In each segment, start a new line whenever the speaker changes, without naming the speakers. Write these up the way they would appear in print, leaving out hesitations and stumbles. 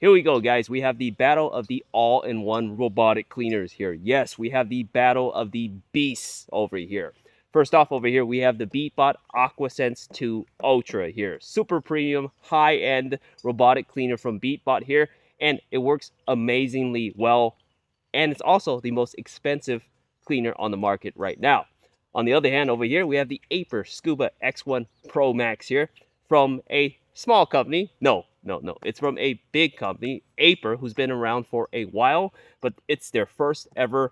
Here we go, guys. We have the battle of the all-in-one robotic cleaners here. Yes, we have the battle of the beasts over here. First off, over here, we have the Beatbot AquaSense 2 Ultra here. Super premium, high-end robotic cleaner from Beatbot here. And it works amazingly well. And it's also the most expensive cleaner on the market right now. On the other hand, over here, we have the Aiper Scuba X1 Pro Max here from a small company. No. It's from a big company, Aper, who's been around for a while, but it's their first ever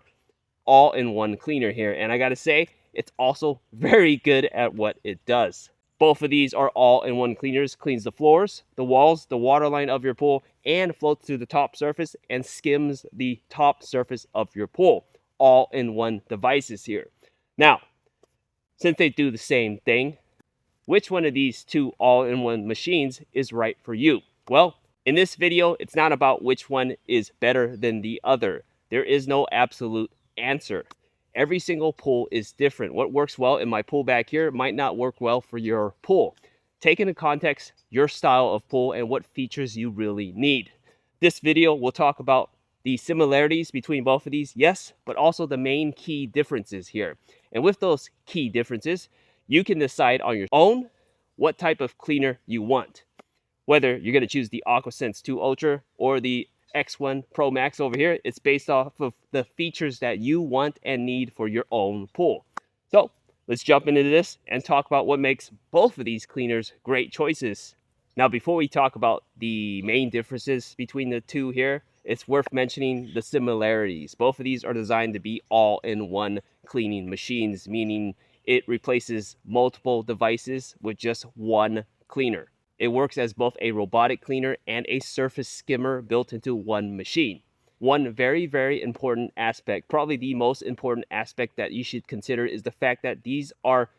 all-in-one cleaner here. And I gotta say, it's also very good at what it does. Both of these are all-in-one cleaners. Cleans the floors, the walls, the waterline of your pool, and floats through the top surface and skims the top surface of your pool. All-in-one devices here. Now, since they do the same thing, which one of these two all-in-one machines is right for you? Well, in this video, it's not about which one is better than the other. There is no absolute answer. Every single pool is different. What works well in my pool back here might not work well for your pool. Take into context your style of pool and what features you really need. This video will talk about the similarities between both of these, yes, but also the main key differences here. And with those key differences, you can decide on your own what type of cleaner you want. Whether you're going to choose the AquaSense 2 Ultra or the X1 Pro Max over here, it's based off of the features that you want and need for your own pool. So let's jump into this and talk about what makes both of these cleaners great choices. Now, before we talk about the main differences between the two here, it's worth mentioning the similarities. Both of these are designed to be all-in-one cleaning machines, meaning it replaces multiple devices with just one cleaner. It works as both a robotic cleaner and a surface skimmer built into one machine. One very, very important aspect, probably the most important aspect that you should consider, is the fact that these are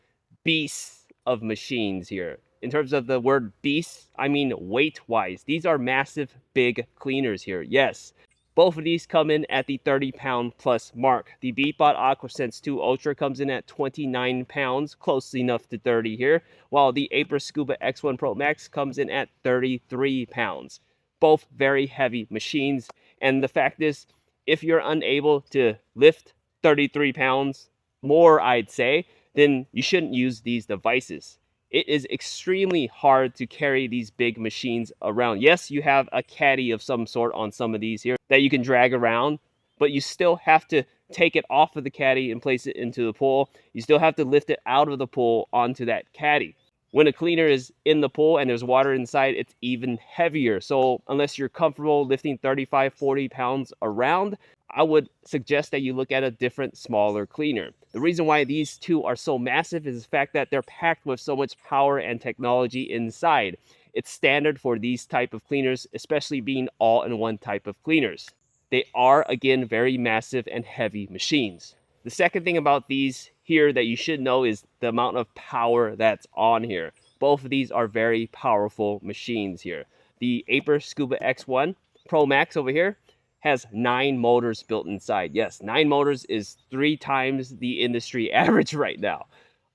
beasts of machines here. In terms of the word beasts, I mean weight-wise. These are massive, big cleaners here. Yes, both of these come in at the 30-pound plus mark. The Beatbot AquaSense 2 Ultra comes in at 29 pounds, close enough to 30 here, while the Aiper Scuba X1 Pro Max comes in at 33 pounds. Both very heavy machines, and the fact is, if you're unable to lift 33 pounds more, I'd say, then you shouldn't use these devices. It is extremely hard to carry these big machines around. Yes, you have a caddy of some sort on some of these here that you can drag around, but you still have to take it off of the caddy and place it into the pool. You still have to lift it out of the pool onto that caddy. When a cleaner is in the pool and there's water inside, it's even heavier. So unless you're comfortable lifting 35, 40 pounds around, I would suggest that you look at a different, smaller cleaner. The reason why these two are so massive is the fact that they're packed with so much power and technology inside. It's standard for these type of cleaners, especially being all-in-one type of cleaners. They are, again, very massive and heavy machines. The second thing about these here that you should know is the amount of power that's on here. Both of these are very powerful machines here. The Aiper Scuba X1 Pro Max over here has 9 motors built inside. Yes, 9 motors is 3 times the industry average right now.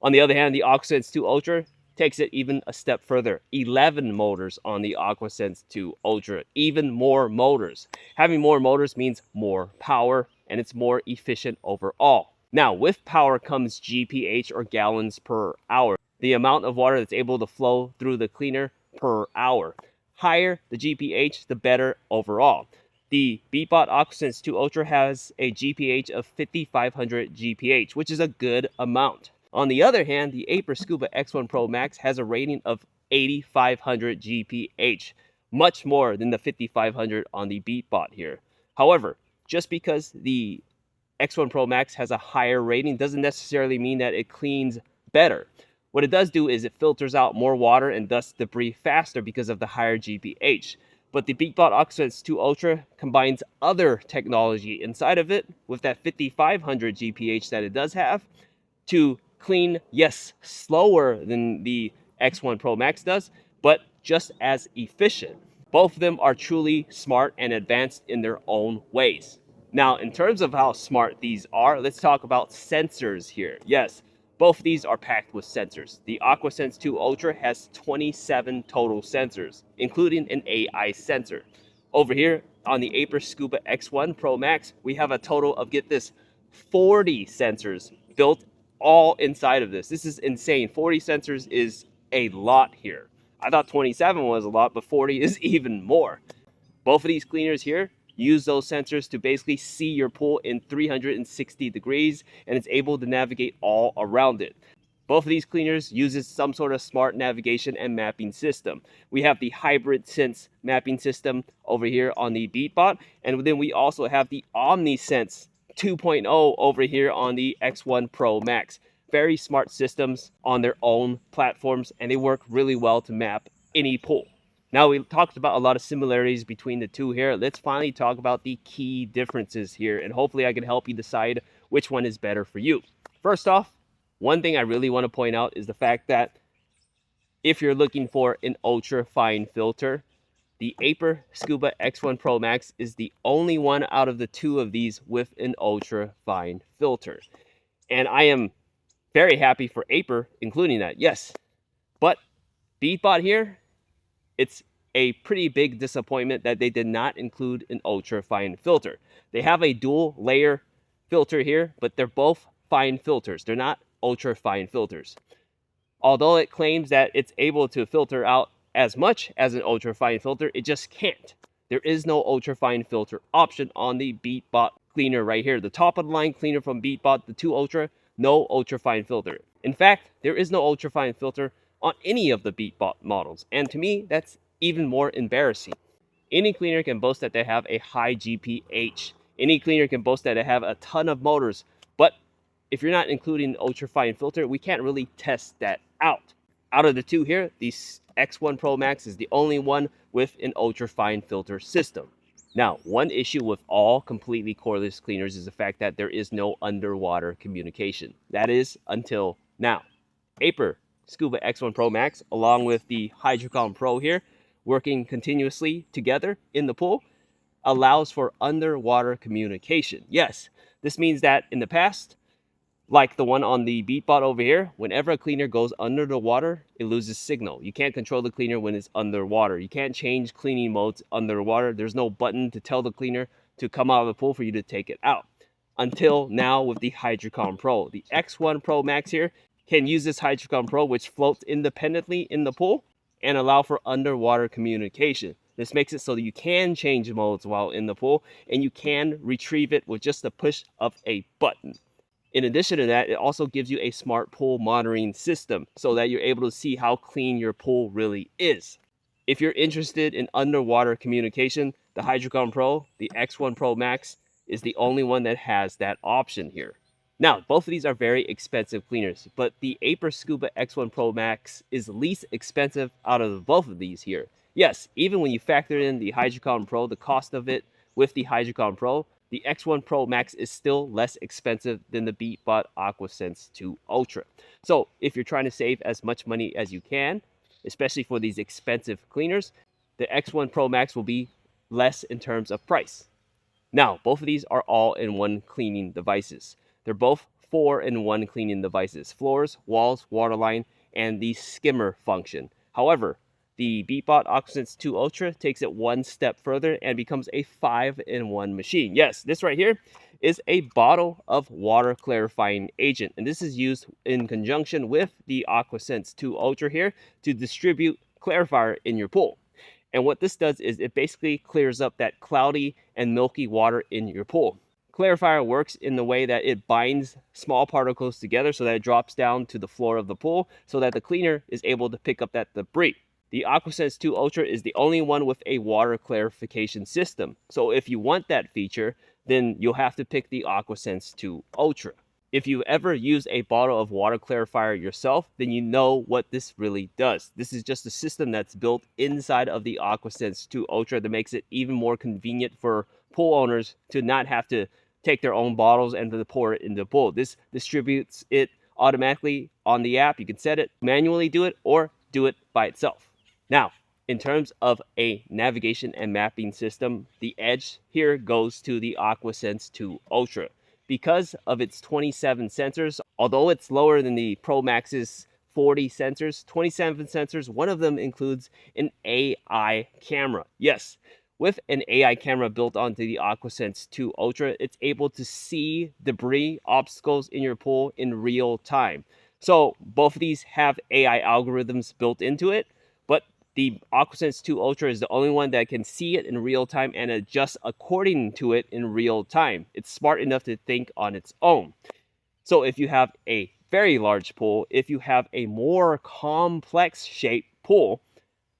On the other hand, the AquaSense 2 Ultra takes it even a step further. 11 motors on the AquaSense 2 Ultra. Even more motors. Having more motors means more power, and it's more efficient overall. Now, with power comes GPH, or gallons per hour. The amount of water that's able to flow through the cleaner per hour. Higher the GPH, the better overall. The Beatbot AquaSense 2 Ultra has a GPH of 5,500 GPH, which is a good amount. On the other hand, the Aiper Scuba X1 Pro Max has a rating of 8,500 GPH, much more than the 5,500 on the Beatbot here. However, just because the X1 Pro Max has a higher rating doesn't necessarily mean that it cleans better. What it does do is it filters out more water and dust debris faster because of the higher GPH. But the Beatbot AquaSense 2 Ultra combines other technology inside of it with that 5,500 GPH that it does have to clean, yes, slower than the X1 Pro Max does, but just as efficient. Both of them are truly smart and advanced in their own ways. Now, in terms of how smart these are, let's talk about sensors here. Yes, both of these are packed with sensors. The AquaSense 2 Ultra has 27 total sensors, including an AI sensor. Over here on the Aiper Scuba X1 Pro Max, we have a total of, get this, 40 sensors built all inside of this. This is insane. 40 sensors is a lot here. I thought 27 was a lot, but 40 is even more. Both of these cleaners here use those sensors to basically see your pool in 360 degrees, and it's able to navigate all around it. Both of these cleaners uses some sort of smart navigation and mapping system. We have the Hybrid Sense mapping system over here on the Beatbot, and then we also have the OmniSense 2.0 over here on the X1 Pro Max. Very smart systems on their own platforms, and they work really well to map any pool. Now, we talked about a lot of similarities between the two here. Let's finally talk about the key differences here, and hopefully I can help you decide which one is better for you. First off, one thing I really want to point out is the fact that if you're looking for an ultra fine filter, the Aiper Scuba X1 Pro Max is the only one out of the two of these with an ultra fine filter. And I am very happy for Aiper including that, yes. But Beatbot here, it's a pretty big disappointment that they did not include an ultra fine filter. They have a dual layer filter here, but they're both fine filters. They're not ultra fine filters. Although it claims that it's able to filter out as much as an ultra fine filter, it just can't. There is no ultra fine filter option on the Beatbot cleaner right here. The top of the line cleaner from Beatbot, the 2 Ultra, no ultra fine filter. In fact, there is no ultra fine filter on any of the Beatbot models, and to me, that's even more embarrassing. Any cleaner can boast that they have a high GPH. Any cleaner can boast that they have a ton of motors, but if you're not including an ultra fine filter, we can't really test that out. Out of the two here, the X1 Pro Max is the only one with an ultra fine filter system. Now, one issue with all completely cordless cleaners is the fact that there is no underwater communication. That is until now. Aiper Scuba X1 Pro Max, along with the HydroComm Pro here, working continuously together in the pool, allows for underwater communication. Yes, this means that in the past, like the one on the Beatbot over here, whenever a cleaner goes under the water, it loses signal. You can't control the cleaner when it's underwater. You can't change cleaning modes underwater. There's no button to tell the cleaner to come out of the pool for you to take it out. Until now with the HydroComm Pro. The X1 Pro Max here can use this HydroComm Pro, which floats independently in the pool and allow for underwater communication. This makes it so that you can change modes while in the pool, and you can retrieve it with just the push of a button. In addition to that, it also gives you a smart pool monitoring system so that you're able to see how clean your pool really is. If you're interested in underwater communication, the HydroComm Pro, the X1 Pro Max, is the only one that has that option here. Now, both of these are very expensive cleaners, but the Aiper Scuba X1 Pro Max is least expensive out of both of these here. Yes, even when you factor in the HydroComm Pro, the cost of it with the HydroComm Pro, the X1 Pro Max is still less expensive than the Beatbot AquaSense 2 Ultra. So if you're trying to save as much money as you can, especially for these expensive cleaners, the X1 Pro Max will be less in terms of price. Now, both of these are all-in-one cleaning devices. They're both 4-in-1 cleaning devices: floors, walls, waterline, and the skimmer function. However, the Beatbot AquaSense 2 Ultra takes it one step further and becomes a 5-in-1 machine. Yes, this right here is a bottle of water clarifying agent, and this is used in conjunction with the AquaSense 2 Ultra here to distribute clarifier in your pool. And what this does is it basically clears up that cloudy and milky water in your pool. Clarifier works in the way that it binds small particles together so that it drops down to the floor of the pool so that the cleaner is able to pick up that debris. The AquaSense 2 Ultra is the only one with a water clarification system. So if you want that feature, then you'll have to pick the AquaSense 2 Ultra. If you ever use a bottle of water clarifier yourself, then you know what this really does. This is just a system that's built inside of the AquaSense 2 Ultra that makes it even more convenient for pool owners to not have to take their own bottles and to pour it in the pool. This distributes it automatically on the app. You can set it, manually do it, or do it by itself. Now, in terms of a navigation and mapping system, the edge here goes to the AquaSense 2 Ultra. Because of its 27 sensors, although it's lower than the Pro Max's 40 sensors, 27 sensors, one of them includes an AI camera. Yes, with an AI camera built onto the AquaSense 2 Ultra, it's able to see debris, obstacles in your pool in real time. So both of these have AI algorithms built into it, but the AquaSense 2 Ultra is the only one that can see it in real time and adjust according to it in real time. It's smart enough to think on its own. So if you have a very large pool, if you have a more complex shaped pool,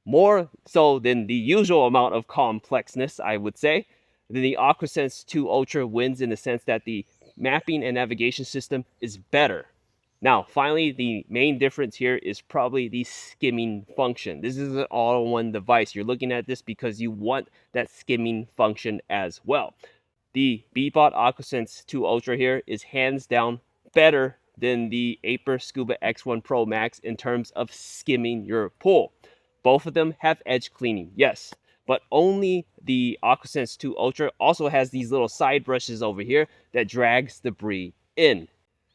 more so than the usual amount of complexness, I would say, then the AquaSense 2 Ultra wins in the sense that the mapping and navigation system is better. Now, finally, the main difference here is probably the skimming function. This is an all-in-one device. You're looking at this because you want that skimming function as well. The Beatbot AquaSense 2 Ultra here is hands down better than the Aiper Scuba X1 Pro Max in terms of skimming your pool. Both of them have edge cleaning, yes, but only the AquaSense 2 Ultra also has these little side brushes over here that drags debris in.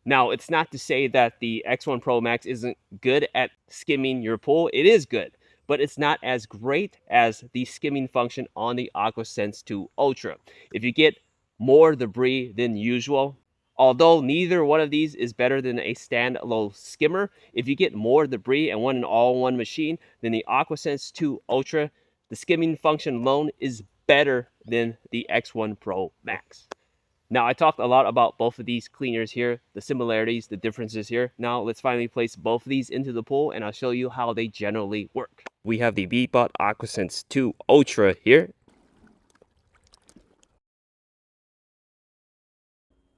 Now, it's not to say that the X1 Pro Max isn't good at skimming your pool. It is good, but it's not as great as the skimming function on the AquaSense 2 Ultra. If you get more debris than usual, although neither one of these is better than a standalone skimmer, if you get more debris and want an all-in-one machine, then the AquaSense 2 Ultra, the skimming function alone is better than the X1 Pro Max. Now, I talked a lot about both of these cleaners here, the similarities, the differences here. Now, let's finally place both of these into the pool, and I'll show you how they generally work. We have the Beatbot AquaSense 2 Ultra here.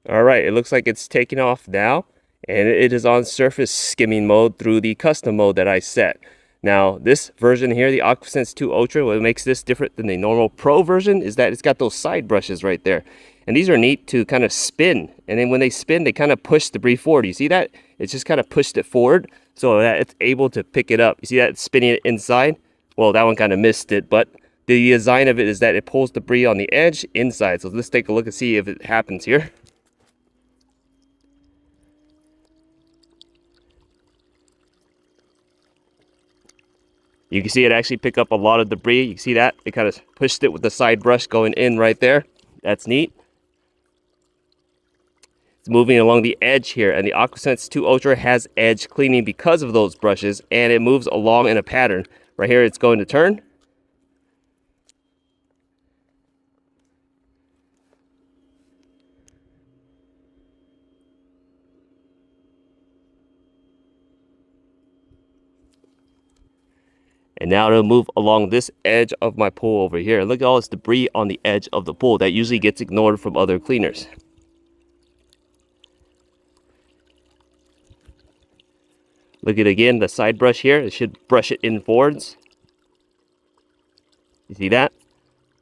All right, it looks like it's taking off now, and it is on surface skimming mode through the custom mode that I set. Now, this version here, the AquaSense 2 Ultra, what makes this different than the normal Pro version is that it's got those side brushes right there. And these are neat to kind of spin. And then when they spin, they kind of push debris forward. You see that? It's just kind of pushed it forward so that it's able to pick it up. You see that it's spinning it inside? Well, that one kind of missed it, but the design of it is that it pulls debris on the edge inside. So let's take a look and see if it happens here. You can see it actually pick up a lot of debris. You can see that? It kind of pushed it with the side brush going in right there. That's neat. It's moving along the edge here, and the AquaSense 2 Ultra has edge cleaning because of those brushes, and it moves along in a pattern. Right here, it's going to turn. And now it'll move along this edge of my pool over here. Look at all this debris on the edge of the pool that usually gets ignored from other cleaners. Look at again the side brush here. It should brush it in forwards. You see that?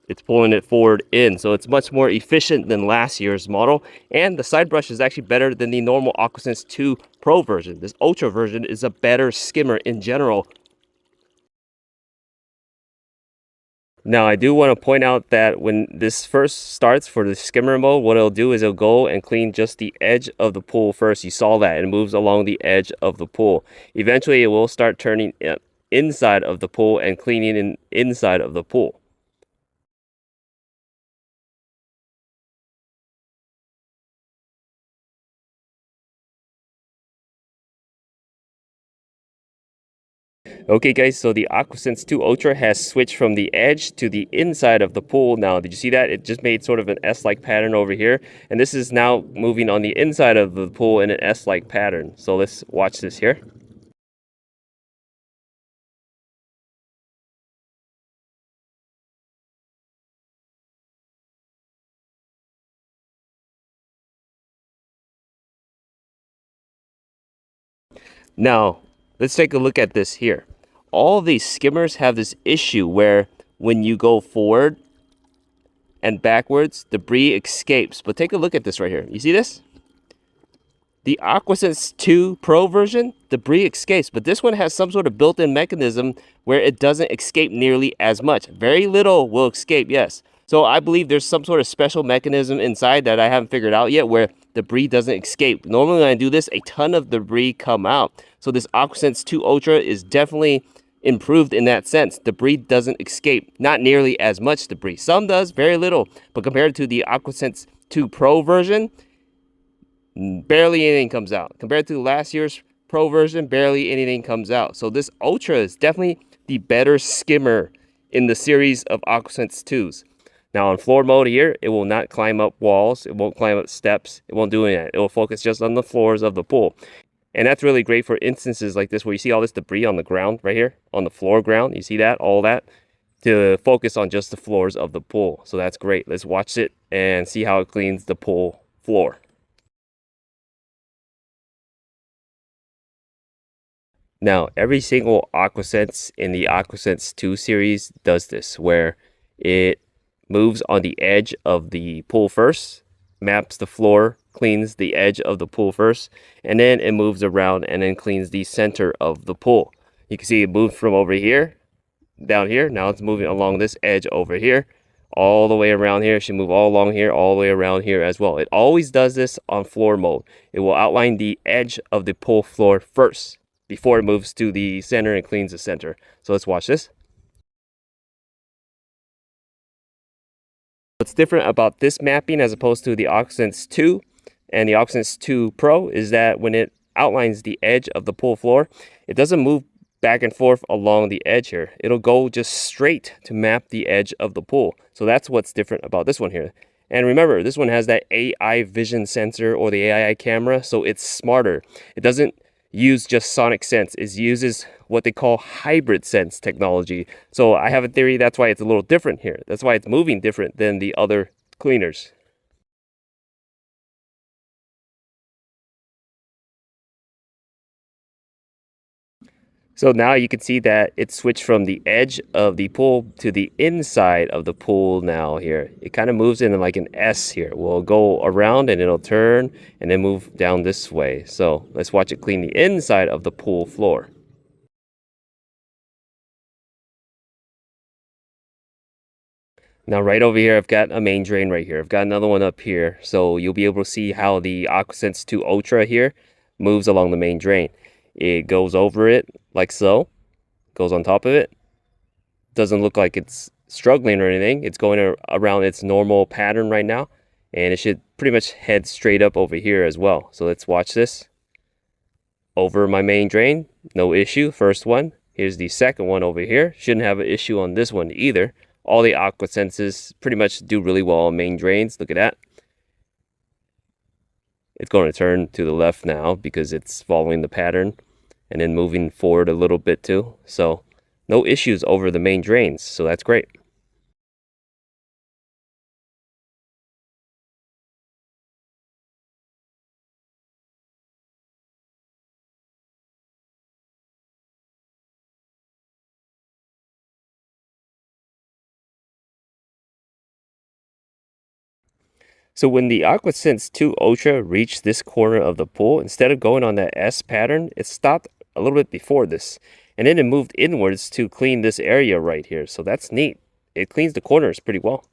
It's pulling it forward in, so it's much more efficient than last year's model. And the side brush is actually better than the normal AquaSense 2 Pro version. This Ultra version is a better skimmer in general. Now, I do want to point out that when this first starts for the skimmer mode, what it'll do is it'll go and clean just the edge of the pool first. You saw that. It moves along the edge of the pool. Eventually, it will start turning inside of the pool and cleaning inside of the pool. Okay guys, so the AquaSense 2 Ultra has switched from the edge to the inside of the pool. Now, did you see that? It just made sort of an S-like pattern over here. And this is now moving on the inside of the pool in an S-like pattern. So let's watch this here. Now, let's take a look at this here. All of these skimmers have this issue where when you go forward and backwards, debris escapes. But take a look at this right here. You see this? The AquaSense 2 Pro version, debris escapes, but this one has some sort of built-in mechanism where it doesn't escape nearly as much. Very little will escape, yes. So I believe there's some sort of special mechanism inside that I haven't figured out yet where debris doesn't escape. Normally when I do this, a ton of debris come out. So this AquaSense 2 Ultra is definitely improved in that sense. Debris doesn't escape, not nearly as much debris. Some does, very little, but compared to the AquaSense 2 Pro version, barely anything comes out. Compared to last year's Pro version, barely anything comes out. So this Ultra is definitely the better skimmer in the series of AquaSense 2s. Now on floor mode here, it will not climb up walls, it won't climb up steps, it won't do any of that. It will focus just on the floors of the pool. And that's really great for instances like this where you see all this debris on the ground right here, on the floor ground. You see that, all that, to focus on just the floors of the pool. So that's great. Let's watch it and see how it cleans the pool floor. Now, every single AquaSense in the AquaSense 2 series does this, where it moves on the edge of the pool first, maps the floor, cleans the edge of the pool first, and then it moves around and then cleans the center of the pool. You can see it moved from over here, down here. Now it's moving along this edge over here, all the way around here. It should move all along here, all the way around here as well. It always does this on floor mode. It will outline the edge of the pool floor first before it moves to the center and cleans the center. So let's watch this. What's different about this mapping as opposed to the AquaSense 2 and the AquaSense 2 Pro is that when it outlines the edge of the pool floor, it doesn't move back and forth along the edge here. It'll go just straight to map the edge of the pool. So that's what's different about this one here. And remember, this one has that AI vision sensor or the AI camera, so it's smarter. It doesn't use just sonic sense. It uses what they call hybrid sense technology. So I have a theory that's why it's a little different here. That's why it's moving different than the other cleaners. So now you can see that it switched from the edge of the pool to the inside of the pool now here. It kind of moves in like an S here. We'll go around and it'll turn and then move down this way. So let's watch it clean the inside of the pool floor. Now right over here, I've got a main drain right here. I've got another one up here. So you'll be able to see how the AquaSense 2 Ultra here moves along the main drain. It goes over it like so, goes on top of it. Doesn't look like it's struggling or anything. It's going around its normal pattern right now. And it should pretty much head straight up over here as well. So let's watch this. Over my main drain, no issue, first one. Here's the second one over here. Shouldn't have an issue on this one either. All the AquaSenses pretty much do really well on main drains. Look at that. It's going to turn to the left now because it's following the pattern and then moving forward a little bit too. So no issues over the main drains. So that's great. So when the AquaSense 2 Ultra reached this corner of the pool, instead of going on that S pattern, it stopped a little bit before this. And then it moved inwards to clean this area right here. So that's neat. It cleans the corners pretty well.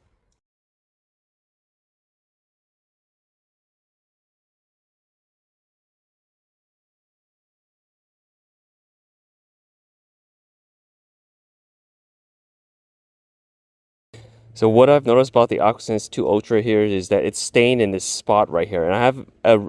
So what I've noticed about the AquaSense 2 Ultra here is that it's staying in this spot right here. And I have a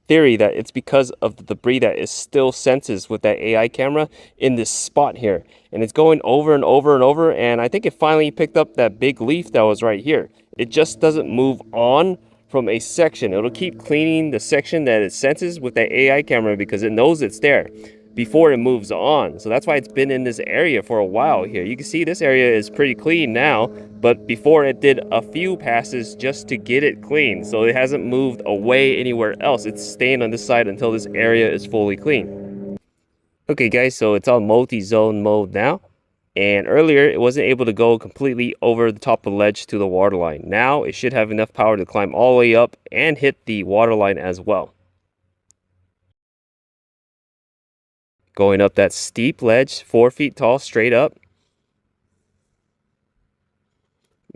theory that it's because of the debris that it still senses with that AI camera in this spot here. And it's going over and over and over. And I think it finally picked up that big leaf that was right here. It just doesn't move on from a section. It'll keep cleaning the section that it senses with that AI camera because it knows it's there before it moves on. So that's why it's been in this area for a while here. You can see this area is pretty clean now, but before it did a few passes just to get it clean. So it hasn't moved away anywhere else. It's staying on this side until this area is fully clean. Okay guys, so it's on multi-zone mode now. And earlier it wasn't able to go completely over the top of the ledge to the waterline. Now it should have enough power to climb all the way up and hit the waterline as well. Going up that steep ledge, 4 feet tall, straight up.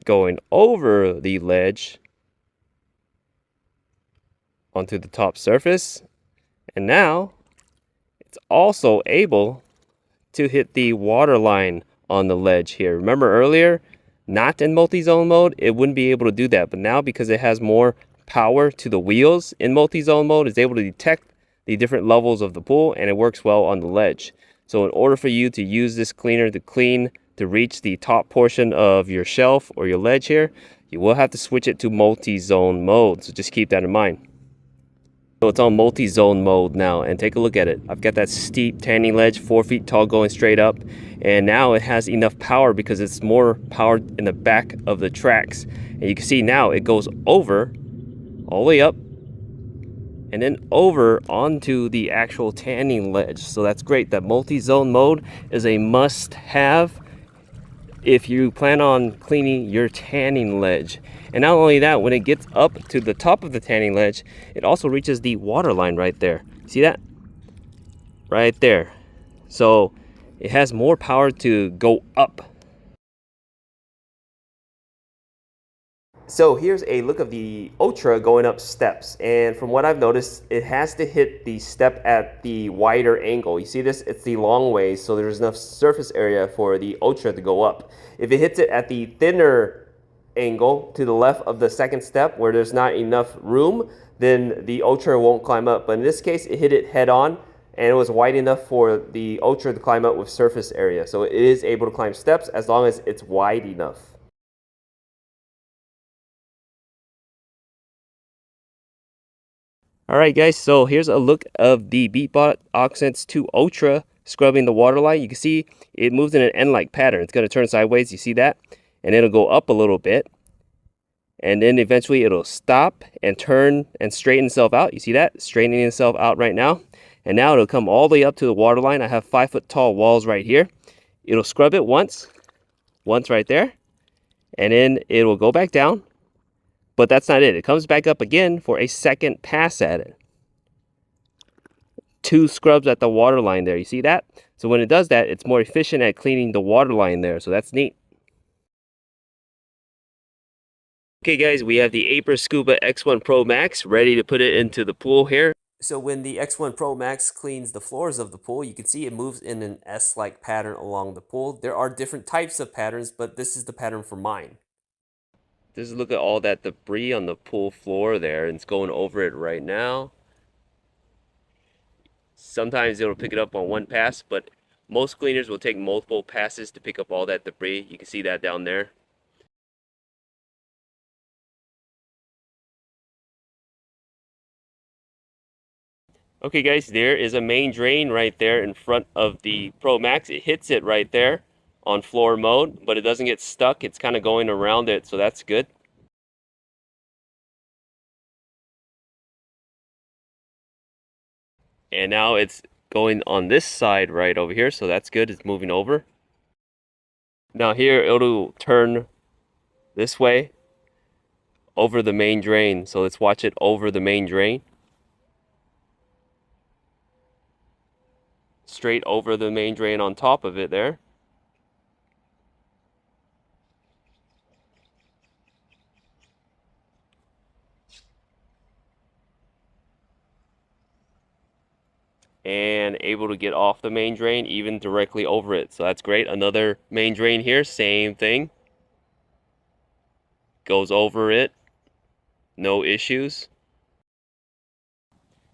Going over the ledge onto the top surface. And now it's also able to hit the water line on the ledge here. Remember earlier, not in multi-zone mode, it wouldn't be able to do that. But now, because it has more power to the wheels in multi-zone mode, it's able to detect the different levels of the pool, and it works well on the ledge. So in order for you to use this cleaner to clean to reach the top portion of your shelf or your ledge here, you will have to switch it to multi-zone mode. So just keep that in mind. So it's on multi-zone mode now, and take a look at it. I've got that steep tanning ledge, 4 feet tall, going straight up, and now it has enough power because it's more power in the back of the tracks. And you can see now it goes over, all the way up, and then over onto the actual tanning ledge. So that's great. That multi-zone mode is a must-have if you plan on cleaning your tanning ledge. And not only that, when it gets up to the top of the tanning ledge, it also reaches the water line right there. See that? Right there. So it has more power to go up. So here's a look of the Ultra going up steps, and from what I've noticed, it has to hit the step at the wider angle. You see this? It's the long way, so there's enough surface area for the Ultra to go up. If it hits it at the thinner angle to the left of the second step where there's not enough room, then the Ultra won't climb up. But in this case, it hit it head on, and it was wide enough for the Ultra to climb up with surface area. So it is able to climb steps as long as it's wide enough. Alright guys, so here's a look of the Beatbot AquaSense 2 Ultra scrubbing the waterline. You can see it moves in an N-like pattern. It's going to turn sideways, you see that? And it'll go up a little bit. And then eventually it'll stop and turn and straighten itself out. You see that? Straightening itself out right now. And now it'll come all the way up to the waterline. I have 5-foot tall walls right here. It'll scrub it once right there. And then it will go back down. But that's not it. It comes back up again for a second pass at it. 2 scrubs at the water line there. You see that? So when it does that, it's more efficient at cleaning the water line there. So that's neat. Okay guys, we have the Aiper Scuba X1 Pro Max ready to put it into the pool here. So when the X1 Pro Max cleans the floors of the pool, you can see it moves in an S-like pattern along the pool. There are different types of patterns, but this is the pattern for mine. Just look at all that debris on the pool floor there, and it's going over it right now. Sometimes it'll pick it up on one pass, but most cleaners will take multiple passes to pick up all that debris. You can see that down there. Okay guys, there is a main drain right there in front of the Pro Max. It hits it right there on floor mode, but it doesn't get stuck. It's kind of going around it, so that's good. And now it's going on this side right over here, so that's good. It's moving over. Now here it'll turn this way over the main drain. So let's watch it over the main drain. Straight over the main drain on top of it there. And able to get off the main drain even directly over it. So that's great. Another main drain here, same thing. Goes over it, no issues.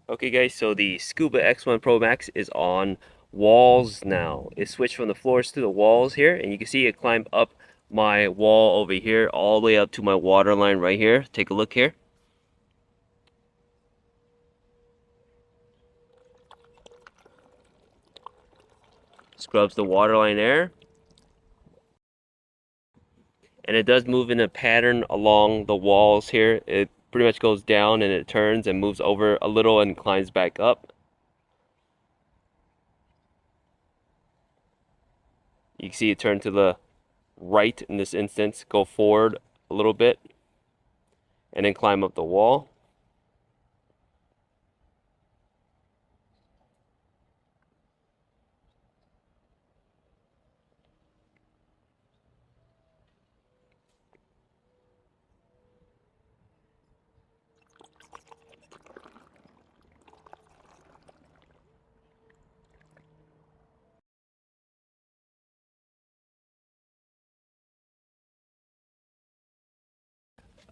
Okay guys, so the Scuba X1 Pro Max is on walls now. It switched from the floors to the walls here, and you can see it climb up my wall over here all the way up to my water line right here. Take a look here. Scrubs the waterline there. And it does move in a pattern along the walls here. It pretty much goes down and it turns and moves over a little and climbs back up. You can see it turn to the right in this instance, go forward a little bit, and then climb up the wall.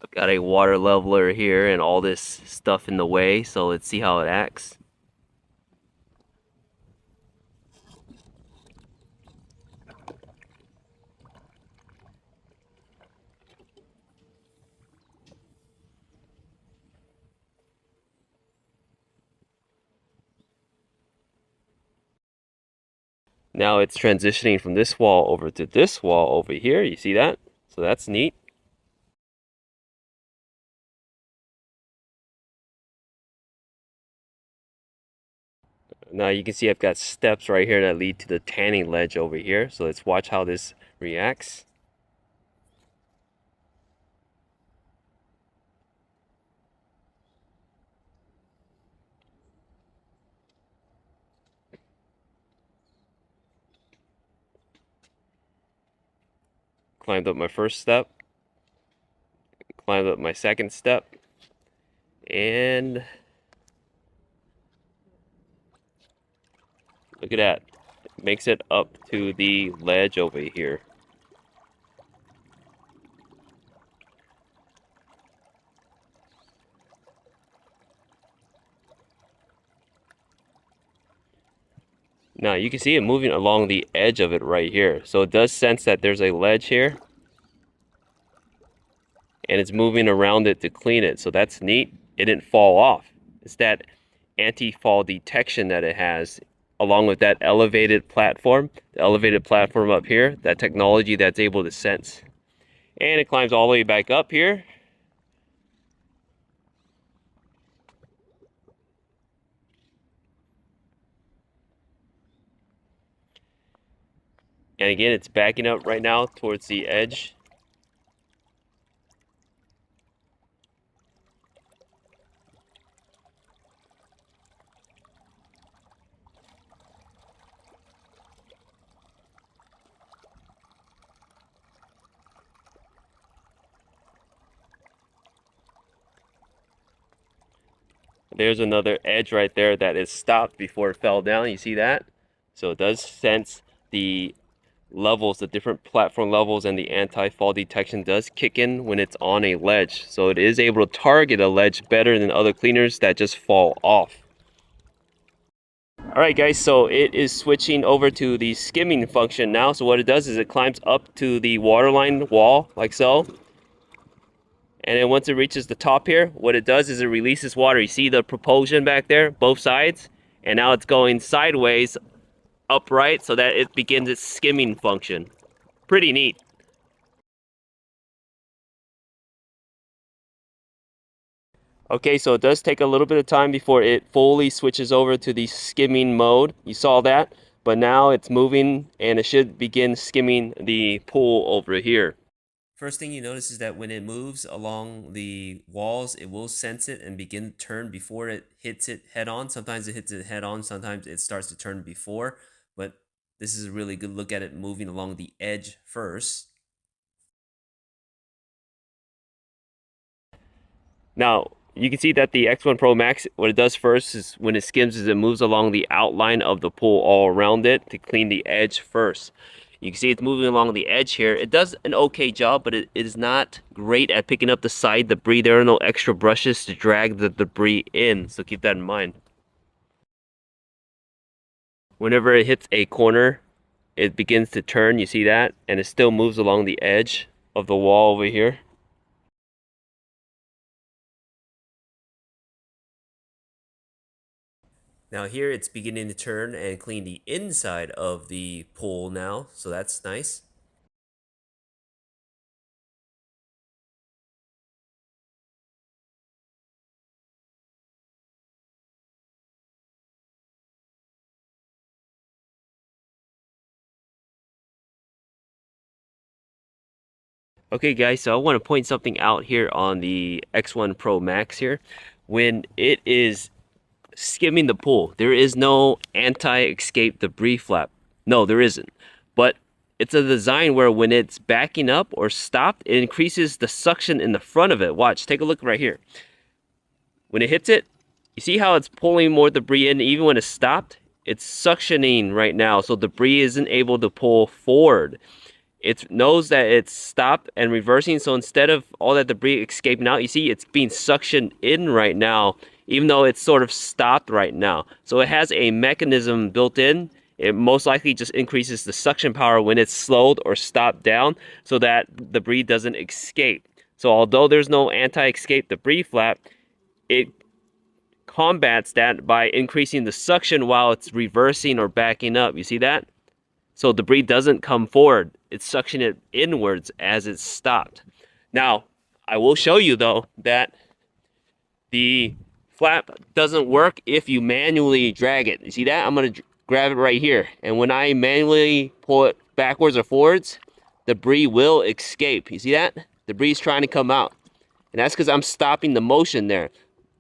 I've got a water leveler here and all this stuff in the way, so let's see how it acts. Now it's transitioning from this wall over to this wall over here. You see that? So that's neat. Now you can see I've got steps right here that lead to the tanning ledge over here. So let's watch how this reacts. Climbed up my first step, climbed up my second step, and look at that. It makes it up to the ledge over here. Now you can see it moving along the edge of it right here. So it does sense that there's a ledge here. And it's moving around it to clean it. So that's neat. It didn't fall off. It's that anti-fall detection that it has, along with that elevated platform, the elevated platform up here, that technology that's able to sense. And it climbs all the way back up here. And again, it's backing up right now towards the edge. There's another edge right there that is stopped before it fell down. You see that? So it does sense the levels, the different platform levels, and the anti-fall detection does kick in when it's on a ledge. So it is able to target a ledge better than other cleaners that just fall off. Alright guys, so it is switching over to the skimming function now. So what it does is it climbs up to the waterline wall, like so. And then once it reaches the top here, what it does is it releases water. You see the propulsion back there, both sides? And now it's going sideways, upright, so that it begins its skimming function. Pretty neat. Okay, so it does take a little bit of time before it fully switches over to the skimming mode. You saw that, but now it's moving and it should begin skimming the pool over here. First thing you notice is that when it moves along the walls, it will sense it and begin to turn before it hits it head on. Sometimes it hits it head on, sometimes it starts to turn before, but this is a really good look at it moving along the edge first. Now, you can see that the X1 Pro Max, what it does first is when it skims is it moves along the outline of the pool all around it to clean the edge first. You can see it's moving along the edge here. It does an okay job, but it is not great at picking up the side debris. There are no extra brushes to drag the debris in, so keep that in mind. Whenever it hits a corner, it begins to turn, you see that? And it still moves along the edge of the wall over here. Now here it's beginning to turn and clean the inside of the pool now, so that's nice. Okay guys, so I want to point something out here on the X1 Pro Max here. When it is skimming the pool, there is no anti-escape debris flap. No, there isn't. But it's a design where when it's backing up or stopped, it increases the suction in the front of it. Watch, take a look right here. When it hits it, you see how it's pulling more debris in even when it's stopped? It's suctioning right now, so debris isn't able to pull forward. it knows that it's stopped and reversing. So instead of all that debris escaping out, you see it's being suctioned in right now, even though it's sort of stopped right now. So it has a mechanism built in. It most likely just increases the suction power when it's slowed or stopped down so that debris doesn't escape. So although there's no anti-escape debris flap, it combats that by increasing the suction while it's reversing or backing up. You see that? So debris doesn't come forward. It's suctioning it inwards as it's stopped. Now, I will show you though that the flap doesn't work if you manually drag it. You see that? I'm going to grab it right here. And when I manually pull it backwards or forwards, debris will escape. You see that? Debris is trying to come out. And that's because I'm stopping the motion there.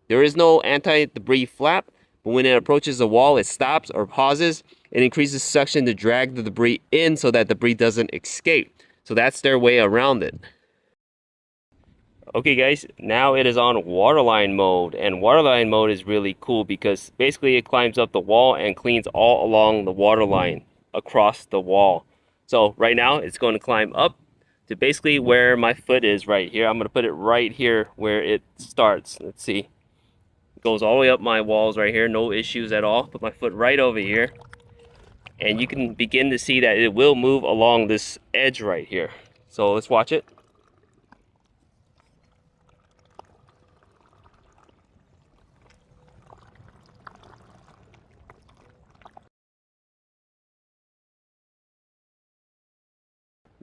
There is no anti-debris flap, but when it approaches the wall, it stops or pauses and increases suction to drag the debris in so that debris doesn't escape. So that's their way around it. Okay guys, now it is on waterline mode, and waterline mode is really cool because basically it climbs up the wall and cleans all along the waterline across the wall. So right now it's going to climb up to basically where my foot is right here. I'm going to put it right here where it starts. Let's see. It goes all the way up my walls right here, no issues at all. Put my foot right over here. And you can begin to see that it will move along this edge right here. So let's watch it.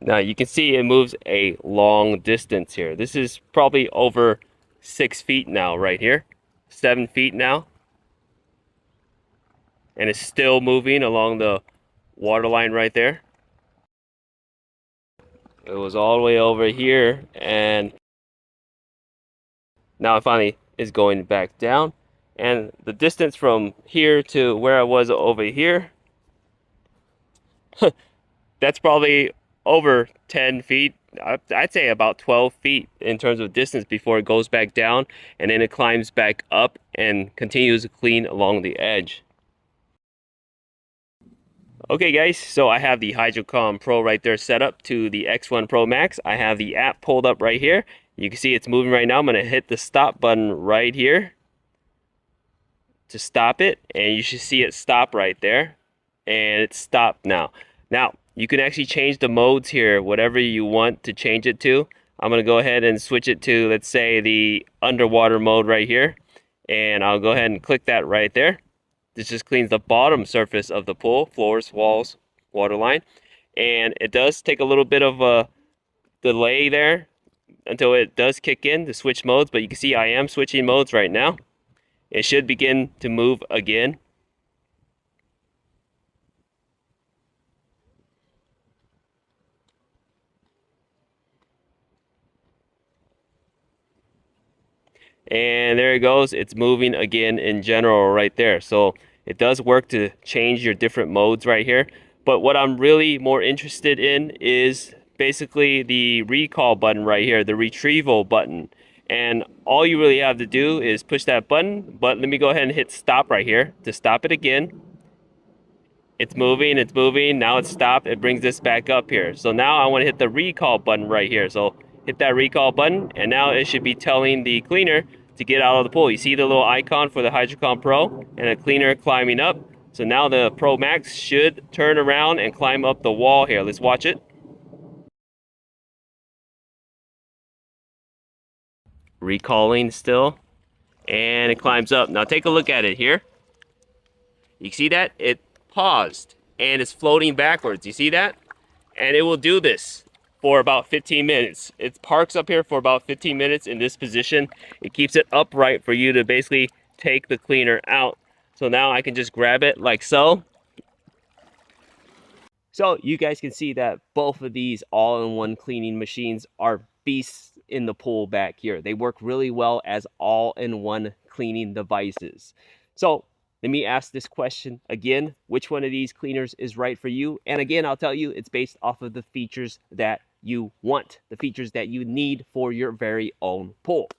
Now you can see it moves a long distance here. This is probably over 6 feet now right here. 7 feet now. And it's still moving along the water line right there. It was all the way over here, and now it finally is going back down. And the distance from here to where I was over here, that's probably over 10 feet. I'd say about 12 feet in terms of distance before it goes back down, and then it climbs back up and continues to clean along the edge. Okay guys, so I have the HydroComm Pro right there set up to the X1 Pro Max. I have the app pulled up right here. You can see it's moving right now. I'm going to hit the stop button right here to stop it, and you should see it stop right there, and it's stopped now. Now you can actually change the modes here, whatever you want to change it to. I'm going to go ahead and switch it to, let's say, the underwater mode right here, and I'll go ahead and click that right there. This just cleans the bottom surface of the pool, floors, walls, waterline, and it does take a little bit of a delay there until it does kick in to switch modes, but you can see I am switching modes right now. It should begin to move again. And there it goes. It's moving again in general right there. So it does work to change your different modes right here. But what I'm really more interested in is basically the recall button right here, the retrieval button. And all you really have to do is push that button. But let me go ahead and hit stop right here to stop it again. It's moving, now it's stopped. It brings this back up here. So now I want to hit the recall button right here. So hit that recall button, and now it should be telling the cleaner to get out of the pool. You see the little icon for the HydroComm Pro and a cleaner climbing up. So now the Pro Max should turn around and climb up the wall here. Let's watch it. Recalling still, and it climbs up. Now take a look at it here. You see that? It paused and it's floating backwards. You see that? And it will do this for about 15 minutes. It parks up here for about 15 minutes in this position. It keeps it upright for you to basically take the cleaner out. So now I can just grab it like so. So you guys can see that both of these all-in-one cleaning machines are beasts in the pool back here. They work really well as all-in-one cleaning devices. So let me ask this question again. Which one of these cleaners is right for you? And again, I'll tell you, it's based off of the features that you want, the features that you need for your very own pool.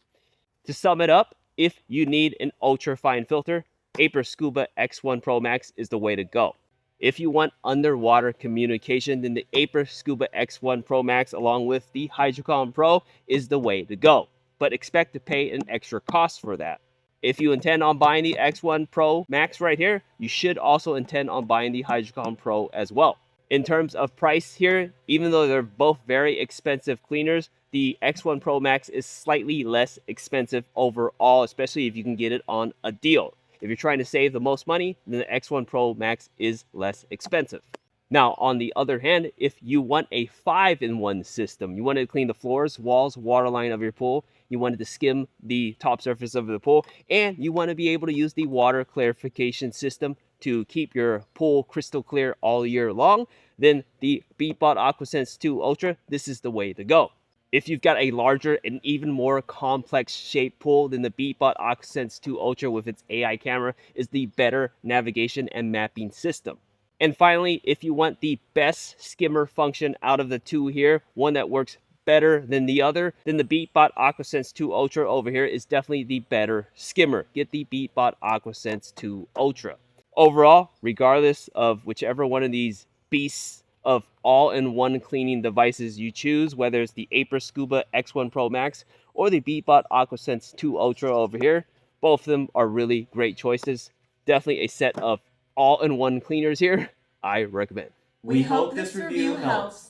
To sum it up, if you need an ultra fine filter, Aiper Scuba X1 Pro Max is the way to go. If you want underwater communication, then the Aiper Scuba X1 Pro Max along with the HydroComm Pro is the way to go, but expect to pay an extra cost for that. If you intend on buying the X1 Pro Max right here, you should also intend on buying the HydroComm Pro as well. In terms of price here, even though they're both very expensive cleaners, the X1 Pro Max is slightly less expensive overall, especially if you can get it on a deal. If you're trying to save the most money, then the X1 Pro Max is less expensive. Now, on the other hand, if you want a 5-in-1 system, you want to clean the floors, walls, waterline of your pool, you wanted to skim the top surface of the pool, and you want to be able to use the water clarification system to keep your pool crystal clear all year long, then the Beatbot AquaSense 2 Ultra, this is the way to go. If you've got a larger and even more complex shaped pool, then the Beatbot AquaSense 2 Ultra with its AI camera is the better navigation and mapping system. And finally, if you want the best skimmer function out of the two here, one that works better than the other, then the Beatbot AquaSense 2 Ultra over here is definitely the better skimmer. Get the Beatbot AquaSense 2 Ultra. Overall, regardless of whichever one of these beasts of all-in-one cleaning devices you choose, whether it's the Aiper Scuba X1 Pro Max or the Beatbot AquaSense 2 Ultra over here, both of them are really great choices. Definitely a set of all-in-one cleaners here I recommend.
We hope this review helps.